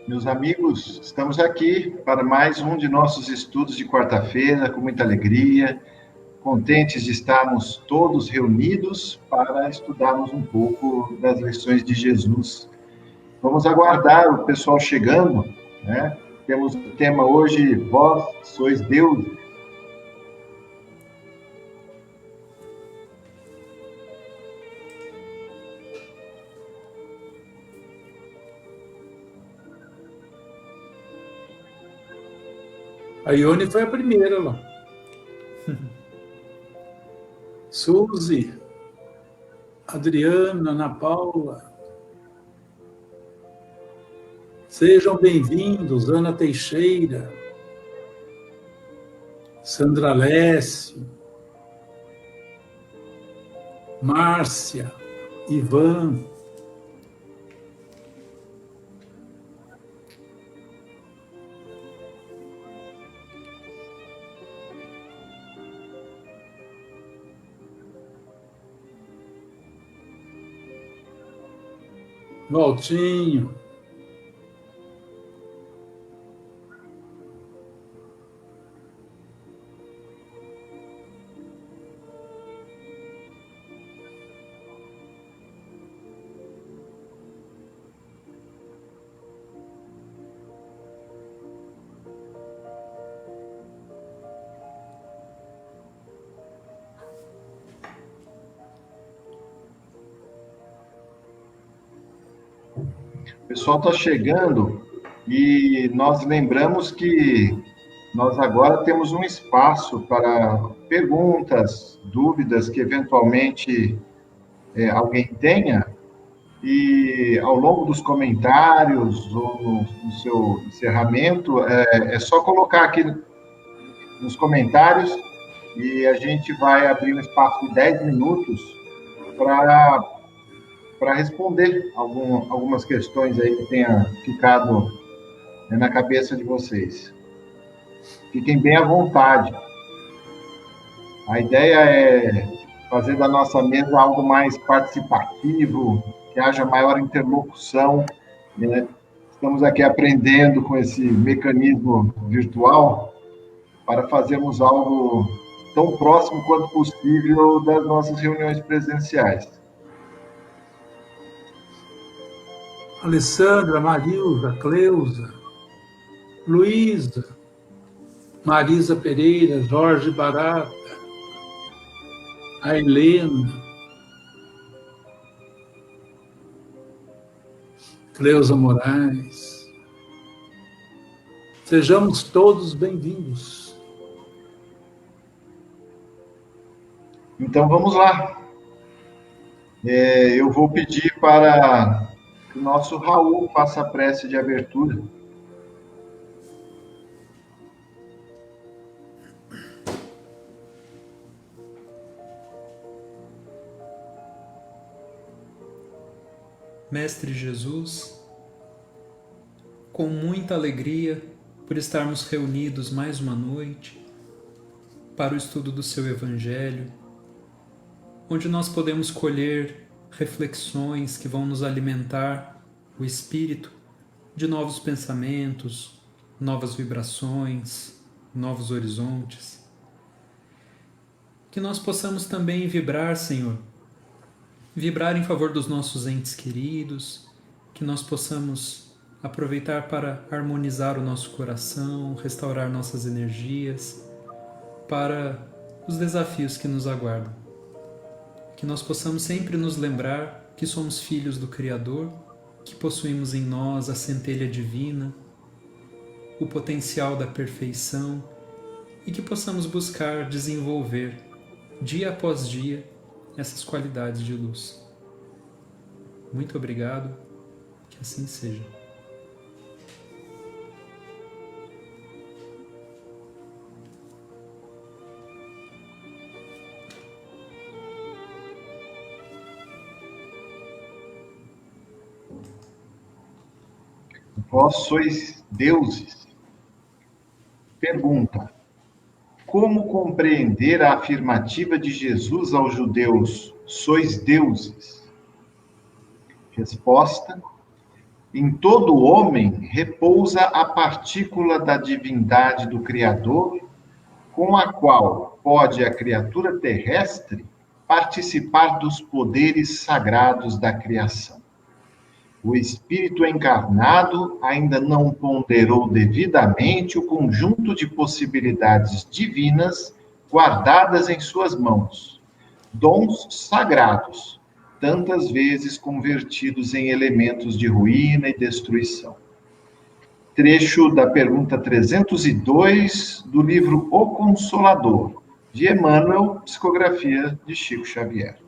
Meus amigos, estamos aqui para mais um de nossos estudos de quarta-feira, com muita alegria, contentes de estarmos todos reunidos para estudarmos um pouco das lições de Jesus. Vamos aguardar o pessoal chegando, né? Temos o tema hoje, vós sois Deus. A Ione foi a primeira lá. Suzy, Adriana, Ana Paula. Sejam bem-vindos, Ana Teixeira, Sandra Lécio, Márcia, Ivan. Valtinho. O pessoal está chegando e nós lembramos que nós agora temos um espaço para perguntas, dúvidas que eventualmente alguém tenha, e ao longo dos comentários ou no seu encerramento, é só colocar aqui nos comentários e a gente vai abrir um espaço de 10 minutos para responder algumas questões aí que tenha ficado na cabeça de vocês. Fiquem bem à vontade. A ideia é fazer da nossa mesa algo mais participativo, que haja maior interlocução, né? Estamos aqui aprendendo com esse mecanismo virtual para fazermos algo tão próximo quanto possível das nossas reuniões presenciais. Alessandra, Marilza, Cleusa, Luísa, Marisa Pereira, Jorge Barata, a Helena, Cleusa Moraes. Sejamos todos bem-vindos. Então vamos lá. Eu vou pedir para que o nosso Raul faça a prece de abertura. Mestre Jesus, com muita alegria por estarmos reunidos mais uma noite para o estudo do seu Evangelho, onde nós podemos colher reflexões que vão nos alimentar o espírito de novos pensamentos, novas vibrações, novos horizontes. Que nós possamos também vibrar, Senhor, vibrar em favor dos nossos entes queridos, que nós possamos aproveitar para harmonizar o nosso coração, restaurar nossas energias para os desafios que nos aguardam. Que nós possamos sempre nos lembrar que somos filhos do Criador, que possuímos em nós a centelha divina, o potencial da perfeição e que possamos buscar desenvolver, dia após dia, essas qualidades de luz. Muito obrigado, que assim seja. Vós sois deuses. Pergunta: como compreender a afirmativa de Jesus aos judeus, sois deuses? Resposta: Em todo homem repousa a partícula da divindade do Criador, com a qual pode a criatura terrestre participar dos poderes sagrados da criação. O espírito encarnado ainda não ponderou devidamente o conjunto de possibilidades divinas guardadas em suas mãos, dons sagrados, tantas vezes convertidos em elementos de ruína e destruição. Trecho da pergunta 302 do livro O Consolador, de Emmanuel, psicografia de Chico Xavier.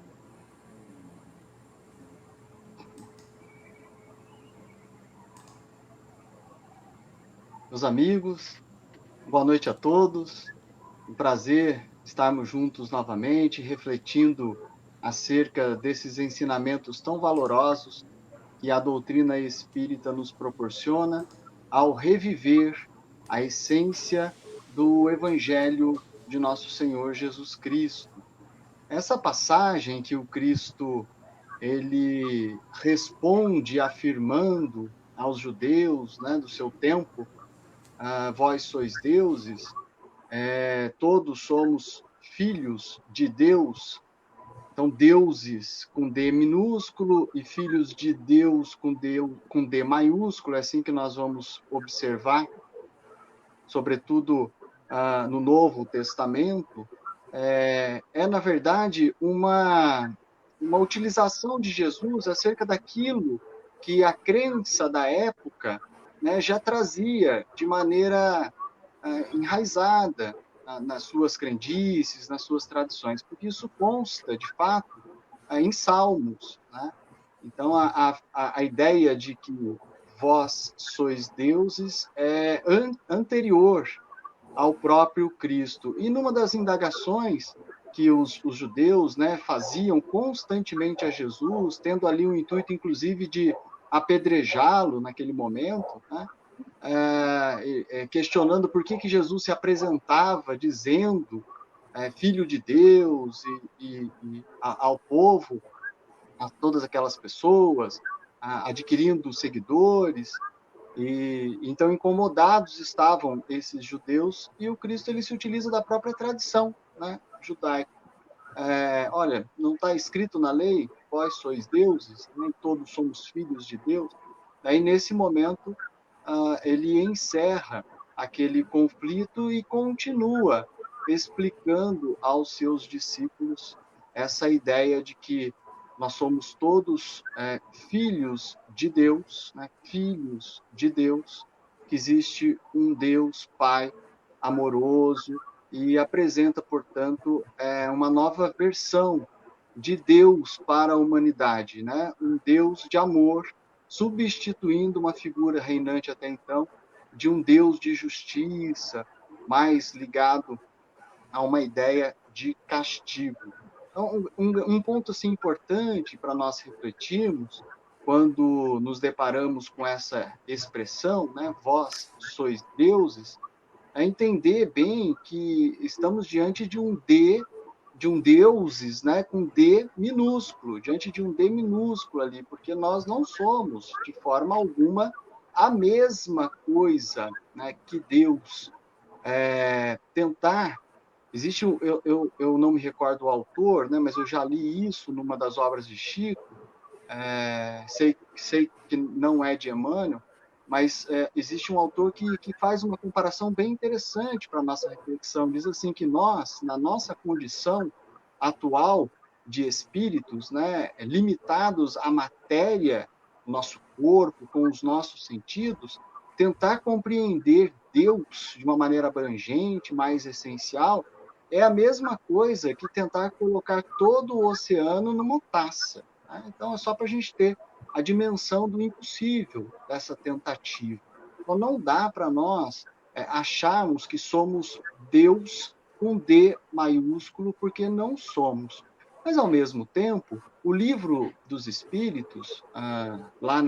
Meus amigos, boa noite a todos. Um prazer estarmos juntos novamente, refletindo acerca desses ensinamentos tão valorosos que a doutrina espírita nos proporciona ao reviver a essência do Evangelho de nosso Senhor Jesus Cristo. Essa passagem que o Cristo ele responde afirmando aos judeus, né, do seu tempo, vós sois deuses, todos somos filhos de Deus. Então, deuses com D minúsculo e filhos de Deus com D maiúsculo, é assim que nós vamos observar, sobretudo no Novo Testamento, na verdade, uma utilização de Jesus acerca daquilo que a crença da época, né, já trazia de maneira enraizada nas suas crendices, nas suas tradições, porque isso consta, de fato, em Salmos, né? Então, a ideia de que vós sois deuses é anterior ao próprio Cristo. E numa das indagações que os judeus, né, faziam constantemente a Jesus, tendo ali o intuito, inclusive, de apedrejá-lo naquele momento, né? Questionando por que Jesus se apresentava dizendo filho de Deus e ao povo, a todas aquelas pessoas, adquirindo seguidores. E então incomodados estavam esses judeus, e o Cristo ele se utiliza da própria tradição, né, judaica. Olha, não está escrito na lei, vós sois deuses, nem todos somos filhos de Deus. Daí, nesse momento, ele encerra aquele conflito e continua explicando aos seus discípulos essa ideia de que nós somos todos filhos de Deus, né? Filhos de Deus, que existe um Deus Pai amoroso, e apresenta, portanto, uma nova versão de Deus para a humanidade, né? Um Deus de amor, substituindo uma figura reinante até então de um Deus de justiça, mais ligado a uma ideia de castigo. Então, um ponto assim, importante para nós refletirmos quando nos deparamos com essa expressão, né, vós sois deuses, é entender bem que estamos diante de um deuses, né, com D minúsculo, diante de um D minúsculo ali, porque nós não somos, de forma alguma, a mesma coisa, né, que Deus. Tentar, existe, eu não me recordo o autor, né, mas eu já li isso numa das obras de Chico, sei que não é de Emmanuel, mas existe um autor que faz uma comparação bem interessante para a nossa reflexão. Diz assim que nós, na nossa condição atual de espíritos, né, limitados à matéria, nosso corpo, com os nossos sentidos, tentar compreender Deus de uma maneira abrangente, mais essencial, é a mesma coisa que tentar colocar todo o oceano numa taça. Né? Então, é só para a gente ter a dimensão do impossível dessa tentativa. Então, não dá para nós acharmos que somos Deus com D maiúsculo, porque não somos. Mas, ao mesmo tempo, o livro dos Espíritos, lá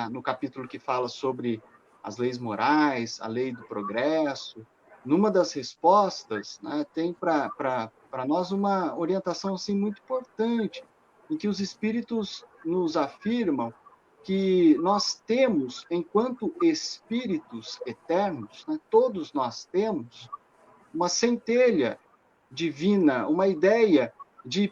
no capítulo que fala sobre as leis morais, a lei do progresso, numa das respostas, né, tem para nós uma orientação assim, muito importante, em que os Espíritos nos afirmam que nós temos, enquanto espíritos eternos, né, todos nós temos uma centelha divina, uma ideia de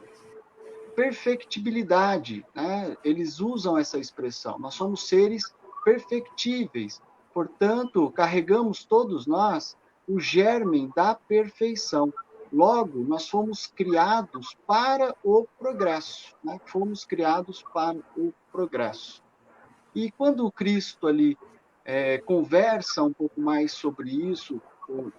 perfectibilidade, né? Eles usam essa expressão. Nós somos seres perfectíveis. Portanto, carregamos todos nós o germe da perfeição. Logo, nós fomos criados para o progresso, né? Fomos criados para o progresso. E quando o Cristo ali conversa um pouco mais sobre isso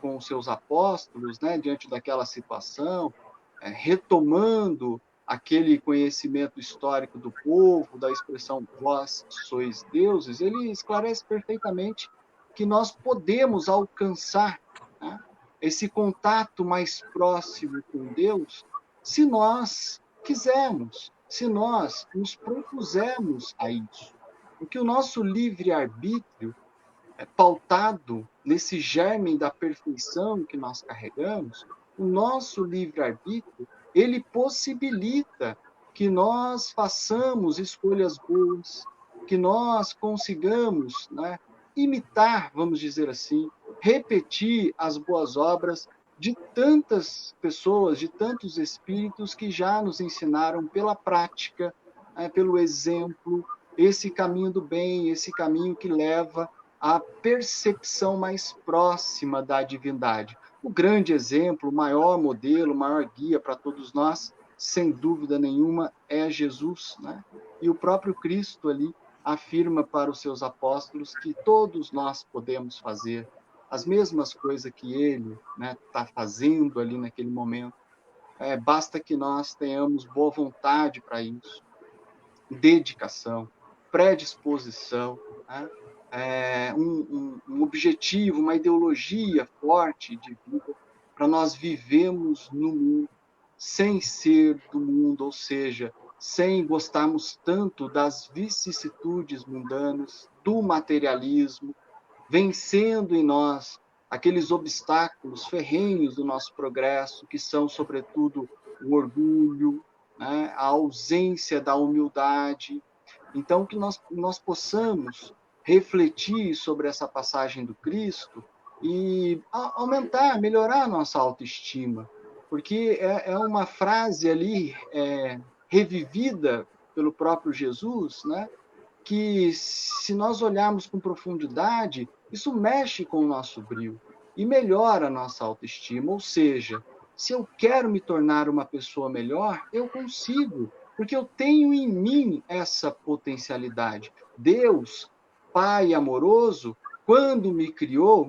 com os seus apóstolos, né, diante daquela situação, retomando aquele conhecimento histórico do povo, da expressão vós sois deuses, ele esclarece perfeitamente que nós podemos alcançar, né, esse contato mais próximo com Deus se nós quisermos, se nós nos propusermos a isso. Porque o nosso livre-arbítrio, pautado nesse germe da perfeição que nós carregamos, o nosso livre-arbítrio, ele possibilita que nós façamos escolhas boas, que nós consigamos, né, imitar, vamos dizer assim, repetir as boas obras de tantas pessoas, de tantos espíritos que já nos ensinaram pela prática, pelo exemplo, esse caminho do bem, esse caminho que leva à percepção mais próxima da divindade. O grande exemplo, o maior modelo, o maior guia para todos nós, sem dúvida nenhuma, é Jesus, né? E o próprio Cristo ali afirma para os seus apóstolos que todos nós podemos fazer as mesmas coisas que ele está fazendo ali naquele momento. Basta que nós tenhamos boa vontade para isso, dedicação, predisposição, né? Um objetivo, uma ideologia forte de vida para nós vivemos no mundo sem ser do mundo, ou seja, sem gostarmos tanto das vicissitudes mundanas, do materialismo, vencendo em nós aqueles obstáculos ferrenhos do nosso progresso, que são, sobretudo, o orgulho, né, a ausência da humildade. Então, que nós possamos refletir sobre essa passagem do Cristo e aumentar, melhorar a nossa autoestima, porque é uma frase ali revivida pelo próprio Jesus, né, que, se nós olharmos com profundidade, isso mexe com o nosso brio e melhora a nossa autoestima. Ou seja, se eu quero me tornar uma pessoa melhor, eu consigo, porque eu tenho em mim essa potencialidade. Deus, Pai amoroso, quando me criou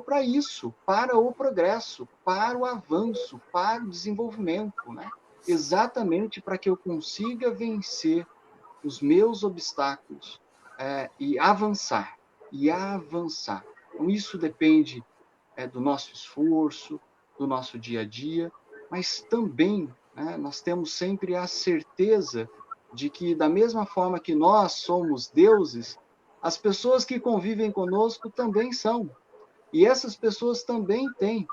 para isso, para o progresso, para o avanço, para o desenvolvimento, né? Exatamente para que eu consiga vencer os meus obstáculos e avançar, Então, isso depende do nosso esforço, do nosso dia a dia, mas também, né, nós temos sempre a certeza de que, da mesma forma que nós somos deuses, as pessoas que convivem conosco também são. E essas pessoas também têm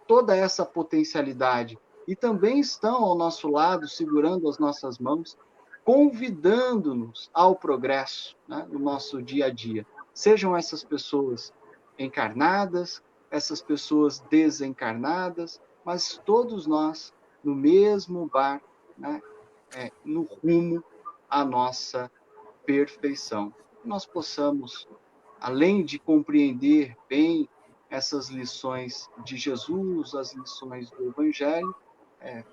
toda essa potencialidade e também estão ao nosso lado, segurando as nossas mãos, convidando-nos ao progresso, né, no nosso dia a dia. Sejam essas pessoas encarnadas, essas pessoas desencarnadas, mas todos nós no mesmo barco, né, no rumo à nossa perfeição. Nós possamos, além de compreender bem essas lições de Jesus, as lições do Evangelho,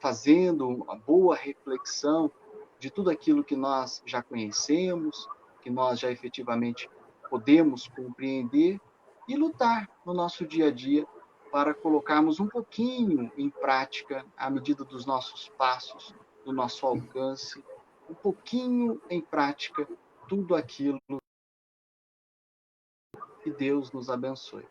fazendo uma boa reflexão de tudo aquilo que nós já conhecemos, que nós já efetivamente podemos compreender, e lutar no nosso dia a dia para colocarmos um pouquinho em prática, à medida dos nossos passos, do nosso alcance, um pouquinho em prática tudo aquilo. Que Deus nos abençoe.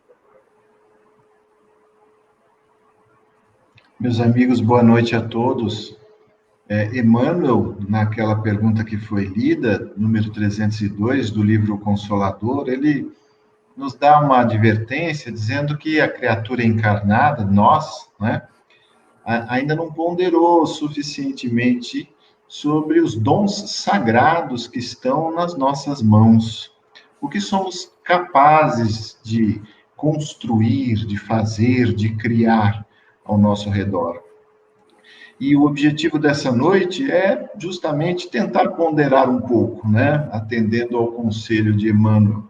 Meus amigos, boa noite a todos. Emmanuel, naquela pergunta que foi lida, número 302 do livro Consolador, ele nos dá uma advertência dizendo que a criatura encarnada, nós, né, ainda não ponderou suficientemente sobre os dons sagrados que estão nas nossas mãos. O que somos capazes de construir, de fazer, de criar ao nosso redor. E o objetivo dessa noite é justamente tentar ponderar um pouco, né? Atendendo ao conselho de Emmanuel.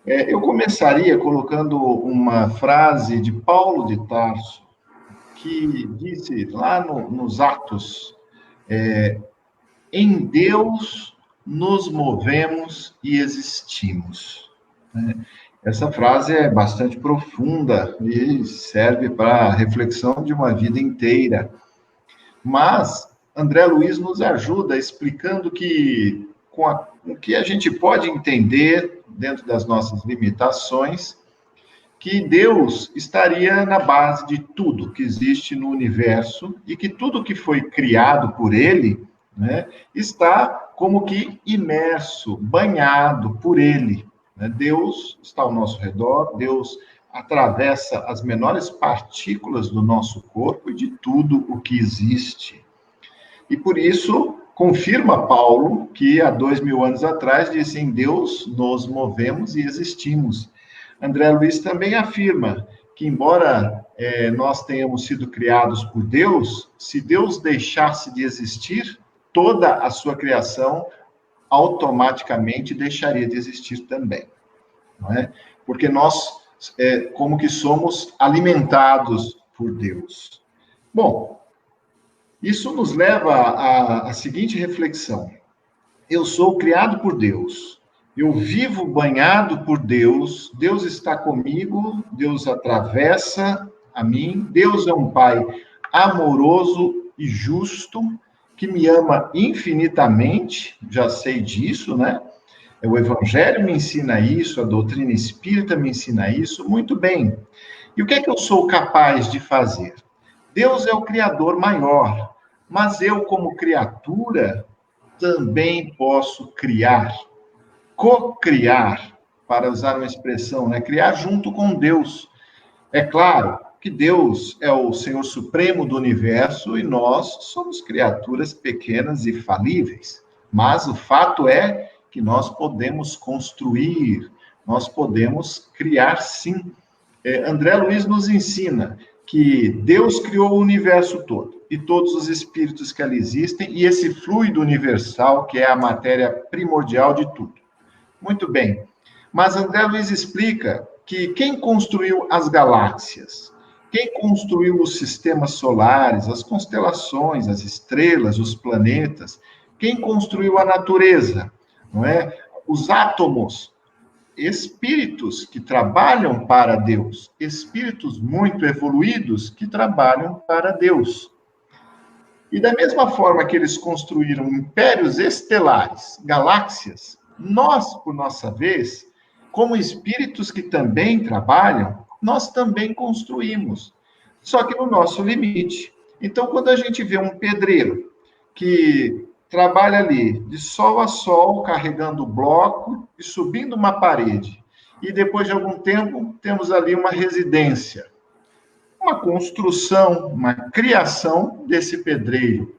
Eu começaria colocando uma frase de Paulo de Tarso, que disse lá nos Atos, em Deus nos movemos e existimos. Essa frase é bastante profunda e serve para a reflexão de uma vida inteira. Mas André Luiz nos ajuda explicando que, com o que a gente pode entender, dentro das nossas limitações, que Deus estaria na base de tudo que existe no universo e que tudo que foi criado por Ele, né, está como que imerso, banhado por Ele. Deus está ao nosso redor, Deus atravessa as menores partículas do nosso corpo e de tudo o que existe. E por isso, confirma Paulo que há 2000 anos atrás disse, em Deus nos movemos e existimos. André Luiz também afirma que, embora nós tenhamos sido criados por Deus, se Deus deixasse de existir, toda a sua criação automaticamente deixaria de existir também. Não é? Porque nós, como que somos alimentados por Deus. Bom, isso nos leva à seguinte reflexão. Eu sou criado por Deus. Eu vivo banhado por Deus. Deus está comigo. Deus atravessa a mim. Deus é um Pai amoroso e justo, que me ama infinitamente. Já sei disso, né? O Evangelho me ensina isso, a doutrina espírita me ensina isso. Muito bem. E o que é que eu sou capaz de fazer? Deus é o Criador maior, mas eu, como criatura, também posso criar, co-criar, para usar uma expressão, né? Criar junto com Deus. É claro que Deus é o Senhor Supremo do Universo e nós somos criaturas pequenas e falíveis. Mas o fato é que nós podemos construir, nós podemos criar sim. André Luiz nos ensina que Deus criou o universo todo e todos os espíritos que ali existem e esse fluido universal que é a matéria primordial de tudo. Muito bem, mas André Luiz explica que quem construiu as galáxias, quem construiu os sistemas solares, as constelações, as estrelas, os planetas, quem construiu a natureza, não é? Os átomos, espíritos que trabalham para Deus, espíritos muito evoluídos que trabalham para Deus. E da mesma forma que eles construíram impérios estelares, galáxias, nós, por nossa vez, como espíritos que também trabalham, nós também construímos, só que no nosso limite. Então, quando a gente vê um pedreiro que trabalha ali, de sol a sol, carregando o bloco e subindo uma parede. E depois de algum tempo, temos ali uma residência. Uma construção, uma criação desse pedreiro.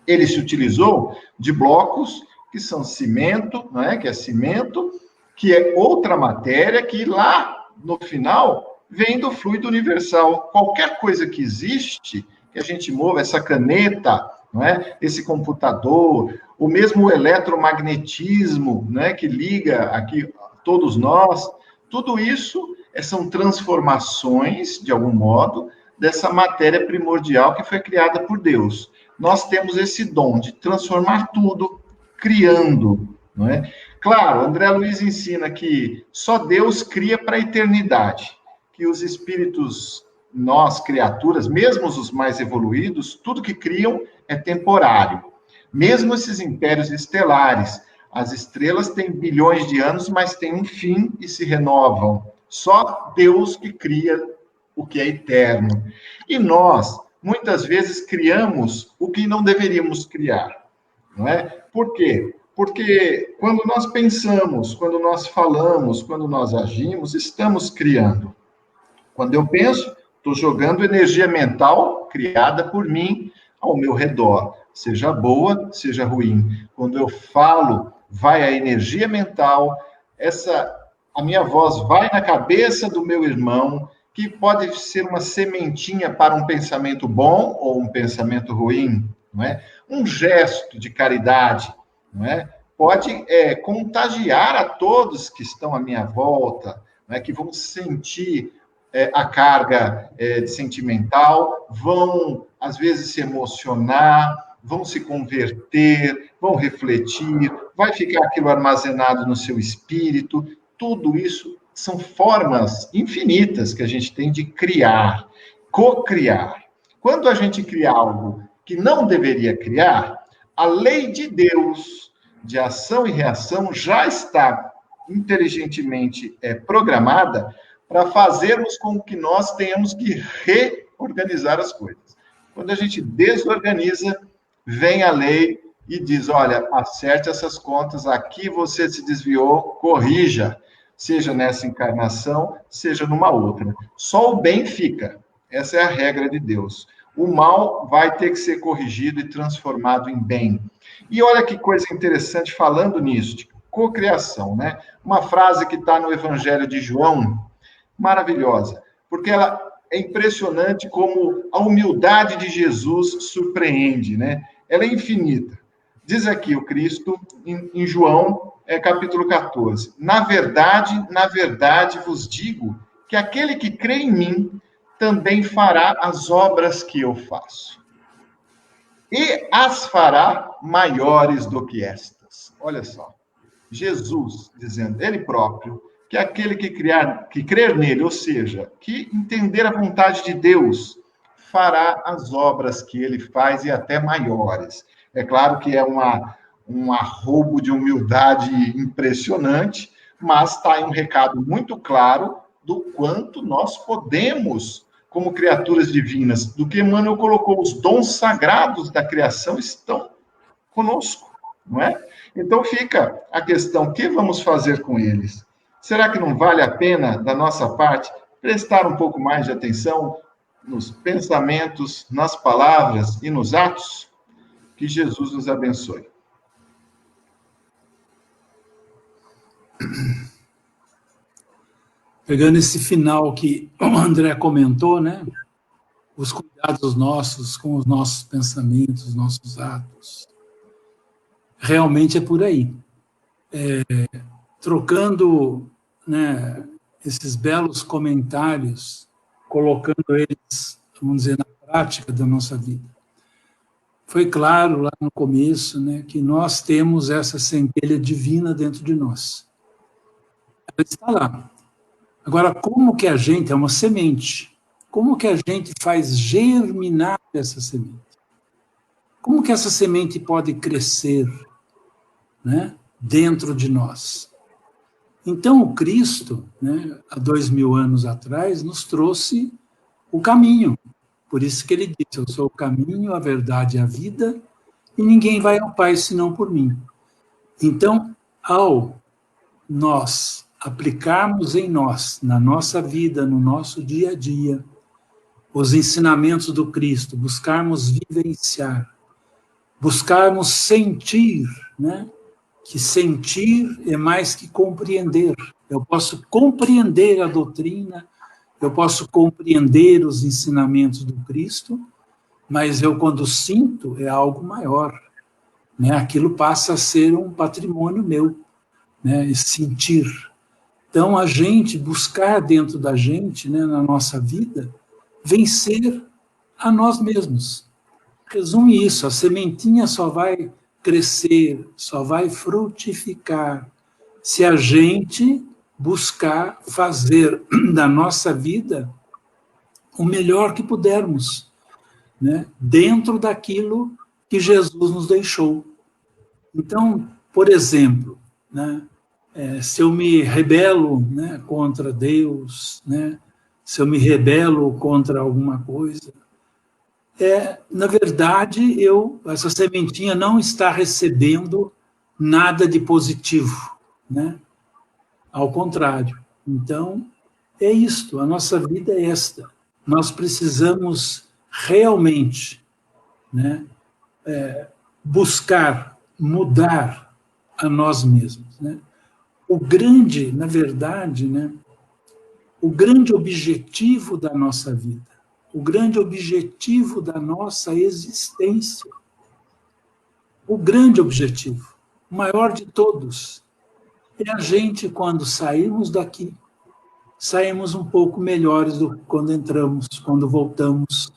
Ele se utilizou de blocos que são cimento, não é? Que é cimento, que é outra matéria que lá, no final, vem do fluido universal. Qualquer coisa que existe, que a gente mova, essa caneta, não é? Esse computador, o mesmo eletromagnetismo, né, que liga aqui todos nós, tudo isso são transformações, de algum modo, dessa matéria primordial que foi criada por Deus. Nós temos esse dom de transformar tudo, criando, não é? Claro, André Luiz ensina que só Deus cria para a eternidade, que os espíritos, nós, criaturas, mesmo os mais evoluídos, tudo que criam é temporário. Mesmo esses impérios estelares, as estrelas têm bilhões de anos, mas têm um fim e se renovam. Só Deus que cria o que é eterno. E nós, muitas vezes, criamos o que não deveríamos criar. Não é? Por quê? Porque quando nós pensamos, quando nós falamos, quando nós agimos, estamos criando. Quando eu penso, estou jogando energia mental criada por mim ao meu redor. seja boa, seja ruim. Quando eu falo, vai a energia mental, a minha voz vai na cabeça do meu irmão, que pode ser uma sementinha para um pensamento bom ou um pensamento ruim, não é? Um gesto de caridade, não é? Pode contagiar a todos que estão à minha volta, não é? Que vão sentir a carga sentimental, vão, às vezes, se emocionar, vão se converter, vão refletir, vai ficar aquilo armazenado no seu espírito. Tudo isso são formas infinitas que a gente tem de criar, co-criar. Quando a gente cria algo que não deveria criar, a lei de Deus, de ação e reação, já está inteligentemente programada para fazermos com que nós tenhamos que reorganizar as coisas. Quando a gente desorganiza, vem a lei e diz, olha, acerte essas contas, aqui você se desviou, corrija, seja nessa encarnação, seja numa outra. Só o bem fica. Essa é a regra de Deus. O mal vai ter que ser corrigido e transformado em bem. E olha que coisa interessante falando nisso, de cocriação, né? Uma frase que está no Evangelho de João, maravilhosa, porque ela é impressionante como a humildade de Jesus surpreende, né? Ela é infinita. Diz aqui o Cristo, em João, capítulo 14. Na verdade vos digo que aquele que crê em mim também fará as obras que eu faço. E as fará maiores do que estas. Olha só. Jesus dizendo, ele próprio, que aquele que crer nele, ou seja, que entender a vontade de Deus, fará as obras que ele faz e até maiores. É claro que é um arrobo de humildade impressionante, mas está aí um recado muito claro do quanto nós podemos, como criaturas divinas, do que Emmanuel colocou, os dons sagrados da criação estão conosco, não é? Então fica a questão, o que vamos fazer com eles? Será que não vale a pena, da nossa parte, prestar um pouco mais de atenção nos pensamentos, nas palavras e nos atos? Que Jesus nos abençoe. Pegando esse final que o André comentou, né? Os cuidados nossos com os nossos pensamentos, nossos atos. Realmente é por aí. Trocando, né, esses belos comentários, colocando eles, vamos dizer, na prática da nossa vida. Foi claro lá no começo, né, que nós temos essa centelha divina dentro de nós. Ela está lá. Agora, como que a gente, é uma semente, como que a gente faz germinar essa semente? Como que essa semente pode crescer, né, dentro de nós? Então, o Cristo, né, há 2000 anos atrás, nos trouxe o caminho. Por isso que ele disse, eu sou o caminho, a verdade e a vida, e ninguém vai ao Pai senão por mim. Então, ao nós aplicarmos em nós, na nossa vida, no nosso dia a dia, os ensinamentos do Cristo, buscarmos vivenciar, buscarmos sentir, né? Que sentir é mais que compreender. Eu posso compreender a doutrina, eu posso compreender os ensinamentos do Cristo, mas eu, quando sinto, é algo maior, né? Aquilo passa a ser um patrimônio meu, né? Sentir. Então, a gente buscar dentro da gente, né, na nossa vida, vencer a nós mesmos. Resume isso, a sementinha só vai crescer, só vai frutificar se a gente buscar fazer da nossa vida o melhor que pudermos, né, dentro daquilo que Jesus nos deixou. Então, por exemplo, né, se eu me rebelo, né, contra Deus, né, se eu me rebelo contra alguma coisa, na verdade, essa sementinha não está recebendo nada de positivo, né? Ao contrário. Então, é isto, a nossa vida é esta. Nós precisamos realmente, né, buscar mudar a nós mesmos, né? O grande, na verdade, né, o grande objetivo da nossa vida, o grande objetivo da nossa existência, o grande objetivo, o maior de todos, é a gente, quando sairmos daqui, saímos um pouco melhores do que quando entramos, quando voltamos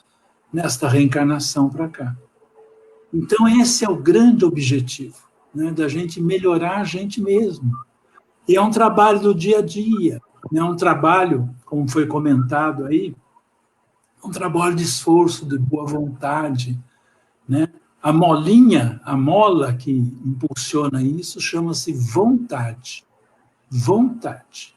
nesta reencarnação para cá. Então, esse é o grande objetivo, né, da gente melhorar a gente mesmo. E é um trabalho do dia a dia, é um trabalho, como foi comentado aí, um trabalho de esforço, de boa vontade, né? A molinha, a mola que impulsiona isso, chama-se vontade. Vontade.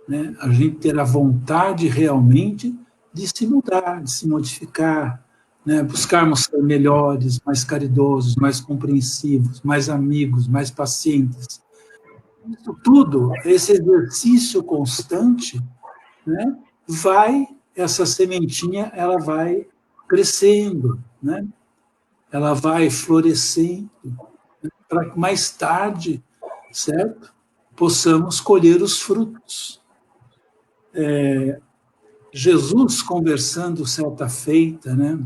Né? A gente ter a vontade realmente de se mudar, de se modificar, né? Buscarmos ser melhores, mais caridosos, mais compreensivos, mais amigos, mais pacientes. Isso tudo, esse exercício constante, né? Essa sementinha, ela vai crescendo, né? Ela vai florescendo, para que mais tarde, certo? Possamos colher os frutos. Jesus, conversando certa feita, né,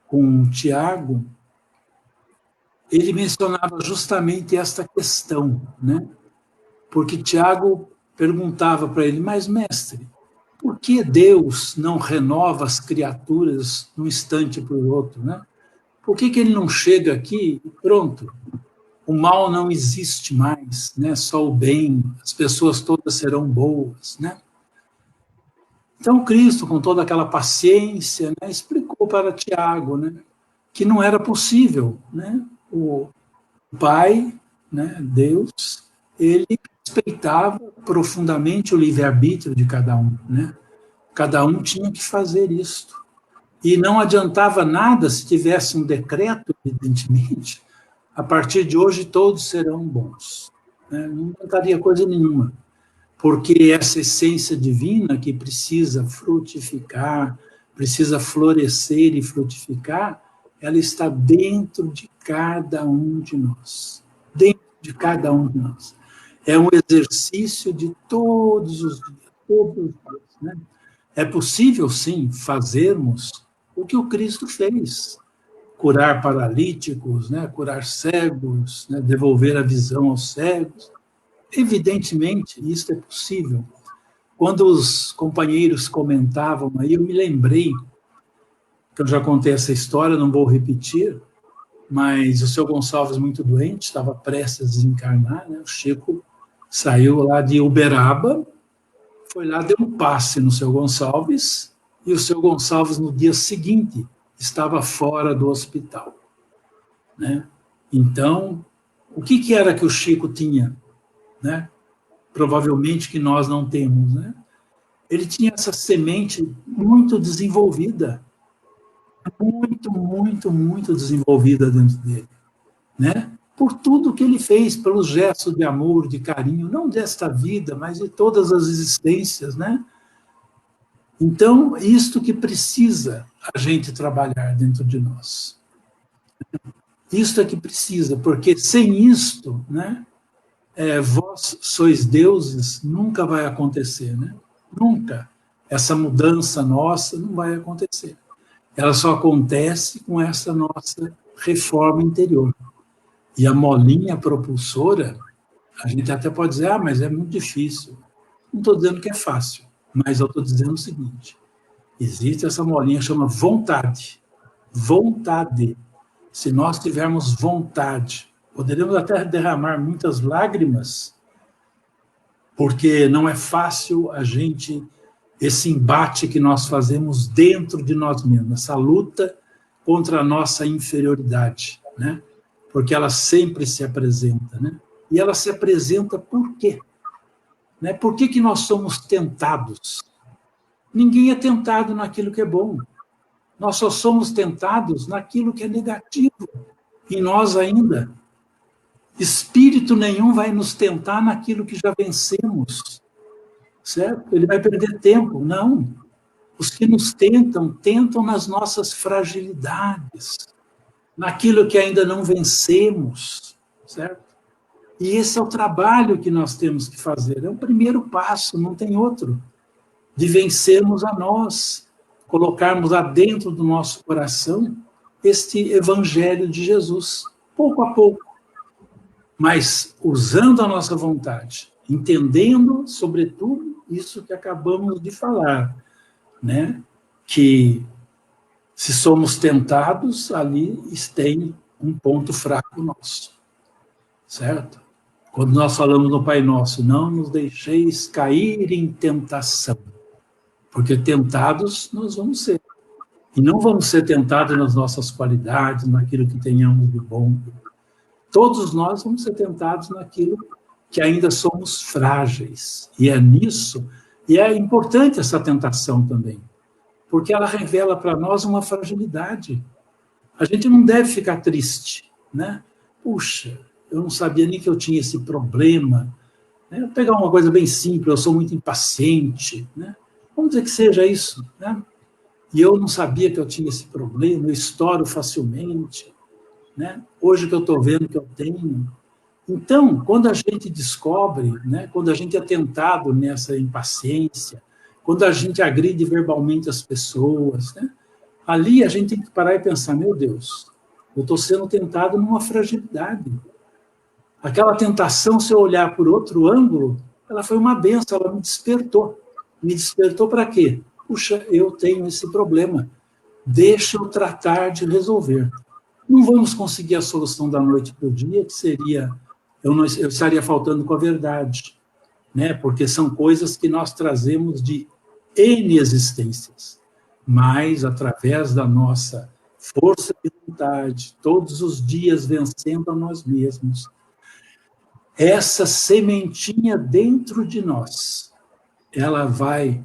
com Tiago, ele mencionava justamente esta questão, né? Porque Tiago perguntava para ele, mas mestre, por que Deus não renova as criaturas de um instante para o outro, né? Por que ele não chega aqui e pronto, o mal não existe mais, né? Só o bem, as pessoas todas serão boas, né? Então Cristo, com toda aquela paciência, né, explicou para Tiago, né, que não era possível, né? O Pai, né, Deus, ele respeitava profundamente o livre-arbítrio de cada um, né? Cada um tinha que fazer isto. E não adiantava nada se tivesse um decreto, evidentemente, a partir de hoje todos serão bons, né? Não adiantaria coisa nenhuma, porque essa essência divina que precisa frutificar, precisa florescer e frutificar, ela está dentro de cada um de nós. Dentro de cada um de nós. É um exercício de todos os dias, né? É possível, sim, fazermos o que o Cristo fez. Curar paralíticos, né? Curar cegos, né? Devolver a visão aos cegos. Evidentemente, isso é possível. Quando os companheiros comentavam aí, eu me lembrei, que eu já contei essa história, não vou repetir, mas o seu Gonçalves, muito doente, estava prestes a desencarnar, né? O Chico saiu lá de Uberaba, foi lá, deu um passe no seu Gonçalves, e o seu Gonçalves, no dia seguinte, estava fora do hospital, né? Então, o que era que o Chico tinha, né? Provavelmente que nós não temos, né? Ele tinha essa semente muito desenvolvida, muito desenvolvida dentro dele, né? Por tudo que ele fez, pelos gestos de amor, de carinho, não desta vida, mas de todas as existências, né? Então, isto que precisa a gente trabalhar dentro de nós. Isto é que precisa, porque sem isto, né? Vós sois deuses, nunca vai acontecer, né? Nunca. Essa mudança nossa não vai acontecer. Ela só acontece com essa nossa reforma interior. E a molinha propulsora, a gente até pode dizer, mas é muito difícil. Não estou dizendo que é fácil, mas eu estou dizendo o seguinte, existe essa molinha que chama vontade. Vontade. Se nós tivermos vontade, poderemos até derramar muitas lágrimas, porque não é fácil a gente, esse embate que nós fazemos dentro de nós mesmos, essa luta contra a nossa inferioridade, né? Porque ela sempre se apresenta, né? E ela se apresenta por quê? Né? Por que nós somos tentados? Ninguém é tentado naquilo que é bom. Nós só somos tentados naquilo que é negativo. E nós ainda. Espírito nenhum vai nos tentar naquilo que já vencemos. Certo? Ele vai perder tempo. Não. Os que nos tentam, tentam nas nossas fragilidades. naquilo que ainda não vencemos, certo? E esse é o trabalho que nós temos que fazer. É o primeiro passo, não tem outro. De vencermos a nós, colocarmos lá dentro do nosso coração este evangelho de Jesus, pouco a pouco, mas usando a nossa vontade, entendendo, sobretudo, isso que acabamos de falar, né? Que se somos tentados, ali tem um ponto fraco nosso, certo? Quando nós falamos no Pai Nosso, não nos deixeis cair em tentação, porque tentados nós vamos ser. E não vamos ser tentados nas nossas qualidades, naquilo que tenhamos de bom. Todos nós vamos ser tentados naquilo que ainda somos frágeis. E é nisso, e é importante essa tentação também, porque ela revela para nós uma fragilidade. A gente não deve ficar triste, né? Puxa, eu não sabia nem que eu tinha esse problema. Né? Vou pegar uma coisa bem simples, eu sou muito impaciente, né? Vamos dizer que seja isso, né? E eu não sabia que eu tinha esse problema, eu estouro facilmente, né? Hoje que eu estou vendo que eu tenho. Então, quando a gente descobre, né, quando a gente é tentado nessa impaciência, quando a gente agride verbalmente as pessoas, né, ali a gente tem que parar e pensar, meu Deus, eu estou sendo tentado numa fragilidade. Aquela tentação, se eu olhar por outro ângulo, ela foi uma benção, ela me despertou. Me despertou para quê? Puxa, eu tenho esse problema. Deixa eu tratar de resolver. Não vamos conseguir a solução da noite para o dia, que seria, eu estaria faltando com a verdade, né? Porque são coisas que nós trazemos de N existências, mas através da nossa força de vontade, todos os dias vencendo a nós mesmos, essa sementinha dentro de nós, ela vai,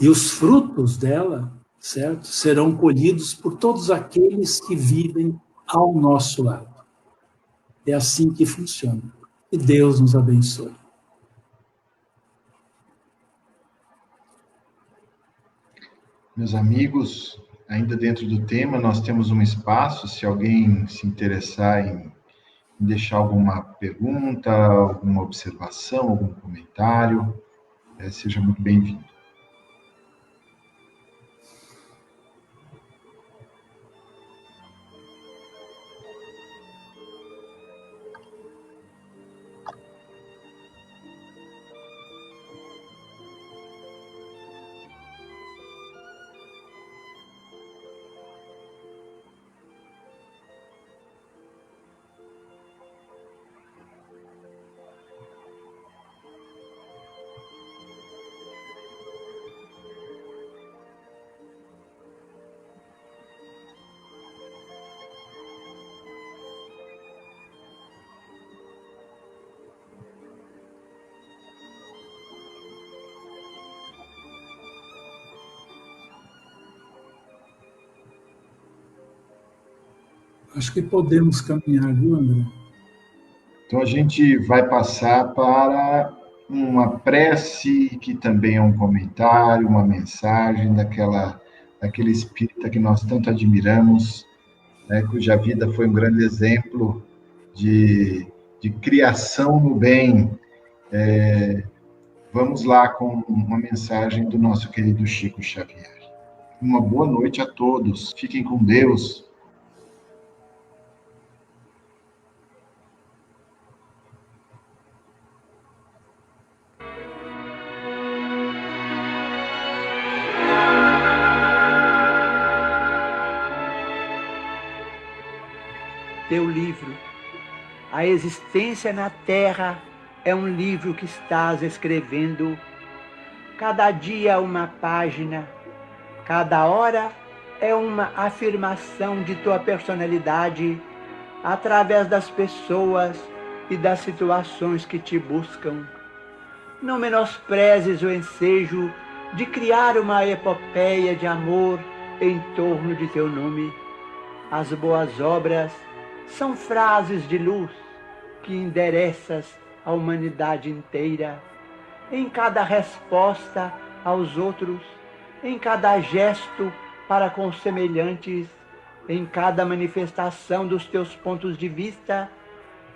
e os frutos dela, certo, serão colhidos por todos aqueles que vivem ao nosso lado. É assim que funciona. E Deus nos abençoe. Meus amigos, ainda dentro do tema, nós temos um espaço, se alguém se interessar em deixar alguma pergunta, alguma observação, algum comentário, seja muito bem-vindo. Acho que podemos caminhar, viu, André? Então, a gente vai passar para uma prece, que também é um comentário, uma mensagem daquele espírita que nós tanto admiramos, né, cuja vida foi um grande exemplo de criação no bem. Vamos lá com uma mensagem do nosso querido Chico Xavier. Uma boa noite a todos. Fiquem com Deus. Teu livro, A Existência na Terra, é um livro que estás escrevendo. Cada dia uma página, cada hora é uma afirmação de tua personalidade através das pessoas e das situações que te buscam. Não menosprezes o ensejo de criar uma epopeia de amor em torno de teu nome. As boas obras são frases de luz que endereças à humanidade inteira. Em cada resposta aos outros, em cada gesto para com os semelhantes, em cada manifestação dos teus pontos de vista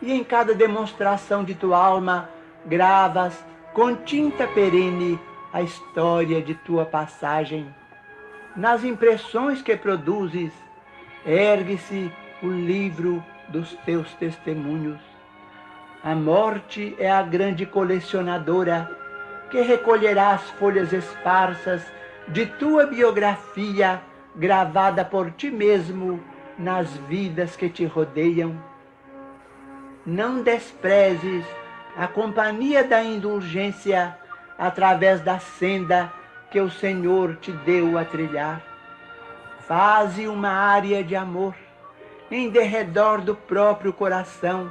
e em cada demonstração de tua alma, gravas com tinta perene a história de tua passagem. Nas impressões que produzes, ergue-se o livro dos teus testemunhos. A morte é a grande colecionadora que recolherá as folhas esparsas de tua biografia gravada por ti mesmo nas vidas que te rodeiam. Não desprezes a companhia da indulgência através da senda que o Senhor te deu a trilhar. Faze uma área de amor em derredor do próprio coração,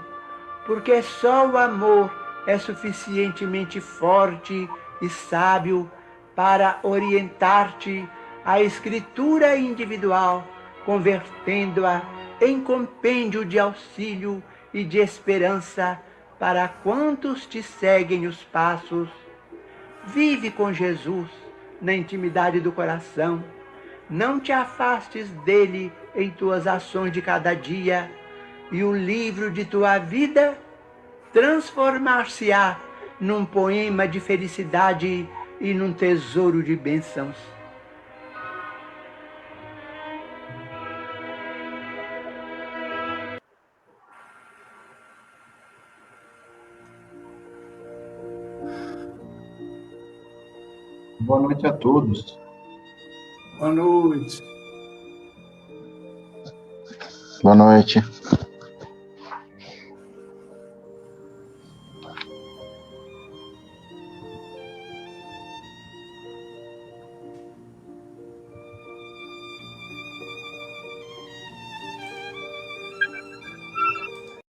porque só o amor é suficientemente forte e sábio para orientar-te à escritura individual, convertendo-a em compêndio de auxílio e de esperança para quantos te seguem os passos. Vive com Jesus na intimidade do coração. Não te afastes dele em tuas ações de cada dia, e o livro de tua vida transformar-se-á num poema de felicidade e num tesouro de bênçãos. Boa noite a todos. Boa noite. Boa noite.